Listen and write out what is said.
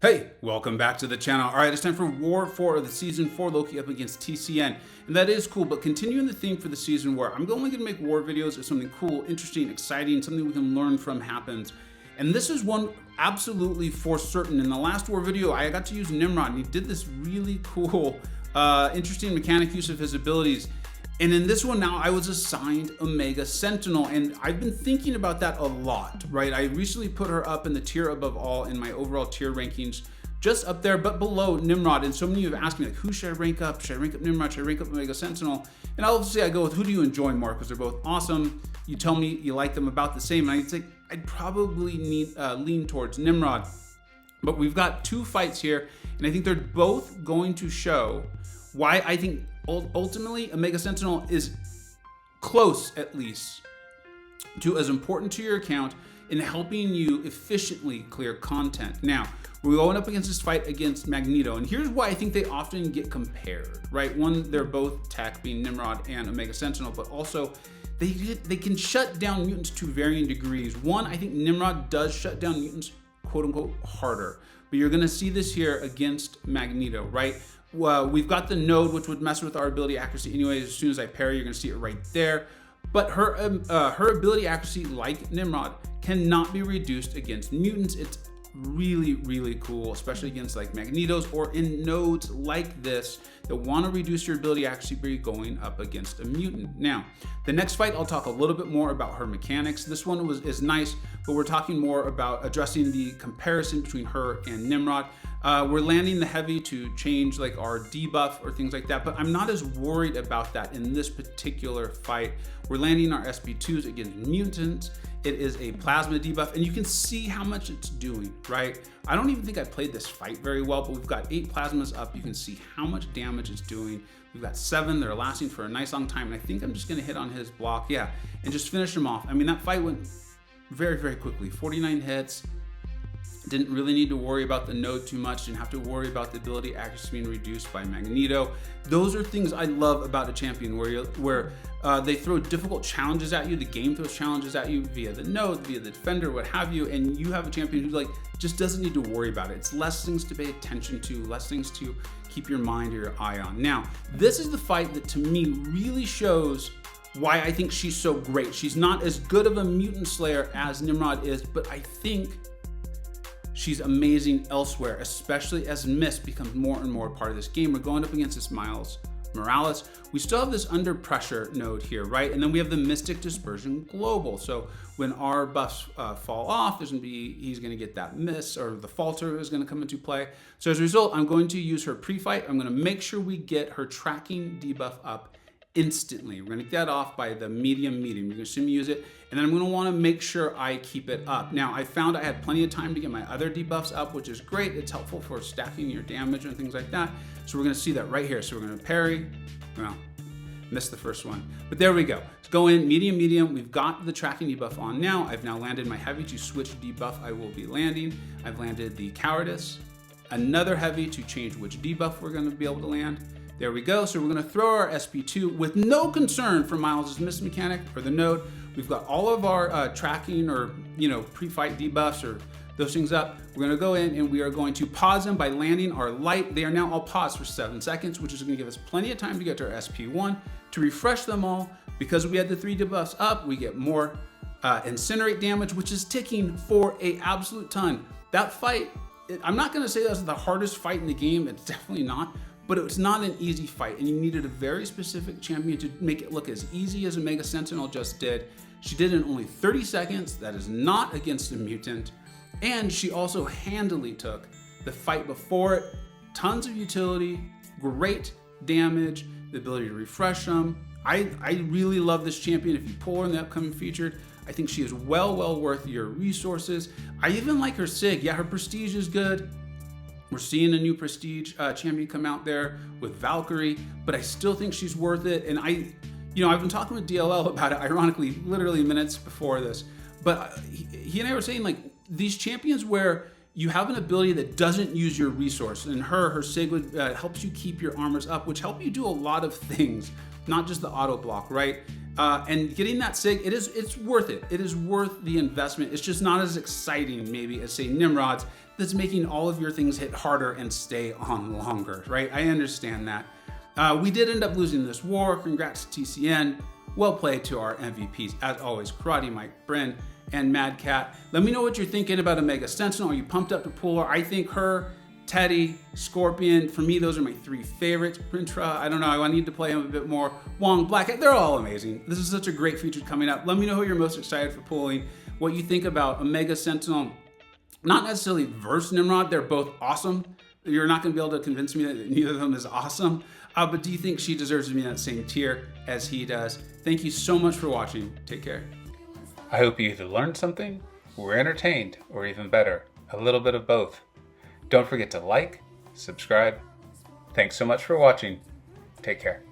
Hey, welcome back to the channel. All right, it's time for War 4 of the Season 4 Loki up against TCN. And that is cool, but continuing the theme for the Season War, I'm only gonna make war videos if something cool, interesting, exciting, something we can learn from happens. And this is one absolutely for certain. In the last war video, I got to use Nimrod, and he did this really cool, interesting mechanic use of his abilities. And in this one now, I was assigned Omega Sentinel, and I've been thinking about that a lot, right? I recently put her up in the tier above all in my overall tier rankings, just up there, but below Nimrod. And so many of you have asked me, like, who should I rank up? Should I rank up Nimrod? Should I rank up Omega Sentinel? And obviously I go with who do you enjoy more, because they're both awesome. You tell me you like them about the same, and I'd say I'd probably lean towards Nimrod. But we've got two fights here, and I think they're both going to show why I think ultimately Omega Sentinel is close, at least, to as important to your account in helping you efficiently clear content. Now, we're going up against this fight against Magneto, and here's why I think they often get compared, right? One, they're both tech, being Nimrod and Omega Sentinel, but also they can shut down mutants to varying degrees. One, I think Nimrod does shut down mutants, quote unquote, harder, but you're gonna see this here against Magneto, right? We've got the node, which would mess with our ability accuracy anyways. As soon as I parry, you're gonna see it right there. But her ability accuracy, like Nimrod, cannot be reduced against mutants. It's really, really cool, especially against like Magnetos or in nodes like this that want to reduce your ability accuracy by going up against a mutant. Now, the next fight, I'll talk a little bit more about her mechanics. This one is nice, but we're talking more about addressing the comparison between her and Nimrod. We're landing the heavy to change like our debuff or things like that, but I'm not as worried about that in this particular fight. We're landing our SP2s against mutants. It is a plasma debuff, and you can see how much it's doing, right? I don't even think I played this fight very well, but we've got 8 plasmas up. You can see how much damage it's doing. We've got 7 that are lasting for a nice long time, and I think I'm just gonna hit on his block, yeah, and just finish him off. I mean, that fight went very, very quickly. 49 hits. Didn't really need to worry about the node too much. Didn't have to worry about the ability accuracy being reduced by Magneto. Those are things I love about a champion, where they throw difficult challenges at you. The game throws challenges at you via the node, via the defender, what have you, and you have a champion who like just doesn't need to worry about it. It's less things to pay attention to, less things to keep your mind or your eye on. Now, this is the fight that to me really shows why I think she's so great. She's not as good of a mutant slayer as Nimrod is, but I think she's amazing elsewhere, especially as Mist becomes more and more part of this game. We're going up against this Miles Morales. We still have this under pressure node here, right? And then we have the Mystic Dispersion Global. So when our buffs fall off, he's gonna get that miss, or the falter is gonna come into play. So as a result, I'm going to use her pre-fight. I'm gonna make sure we get her tracking debuff up instantly. We're gonna get that off by the medium. You're gonna see me use it, and then I'm gonna wanna make sure I keep it up. Now, I found I had plenty of time to get my other debuffs up, which is great. It's helpful for stacking your damage and things like that. So we're gonna see that right here. So we're gonna parry, well, missed the first one, but there we go. Let's go in, medium. We've got the tracking debuff on now. I've now landed my heavy to switch debuff I will be landing. I've landed the cowardice, another heavy to change which debuff we're gonna be able to land. There we go. So we're gonna throw our SP2 with no concern for Miles' miss mechanic or the node. We've got all of our tracking or pre-fight debuffs or those things up. We're gonna go in and we are going to pause them by landing our light. They are now all paused for 7 seconds, which is gonna give us plenty of time to get to our SP1 to refresh them all. Because we had the 3 debuffs up, we get more incinerate damage, which is ticking for an absolute ton. That fight, I'm not gonna say that's the hardest fight in the game. It's definitely not. But it's not an easy fight, and you needed a very specific champion to make it look as easy as Omega Sentinel just did. She did it in only 30 seconds. That is not against a mutant. And she also handily took the fight before it. Tons of utility, great damage, the ability to refresh them. I really love this champion. If you pull her in the upcoming featured, I think she is well worth your resources. I even like her SIG. Yeah, her prestige is good. We're seeing a new prestige champion come out there with Valkyrie, but I still think she's worth it. And I've been talking with DLL about it, ironically, literally minutes before this. But he and I were saying, like, these champions where you have an ability that doesn't use your resource, and her SIG helps you keep your armors up, which help you do a lot of things, not just the auto block, right? And getting that SIG, it's worth it. It is worth the investment. It's just not as exciting maybe as say Nimrod's. that's making all of your things hit harder and stay on longer, right? I understand that. We did end up losing this war. Congrats to TCN. Well played to our MVPs. As always, Karate Mike, Bryn, and Mad Cat. Let me know what you're thinking about Omega Sentinel. Are you pumped up to pull her? I think her, Teddy, Scorpion, for me, those are my 3 favorites. Printra, I don't know, I need to play him a bit more. Wong, Black, they're all amazing. This is such a great feature coming up. Let me know who you're most excited for pulling, what you think about Omega Sentinel. Not necessarily versus Nimrod, they're both awesome. You're not going to be able to convince me that neither of them is awesome. But do you think she deserves to be in that same tier as he does? Thank you so much for watching. Take care. I hope you either learned something, were entertained, or even better, a little bit of both. Don't forget to like, subscribe. Thanks so much for watching. Take care.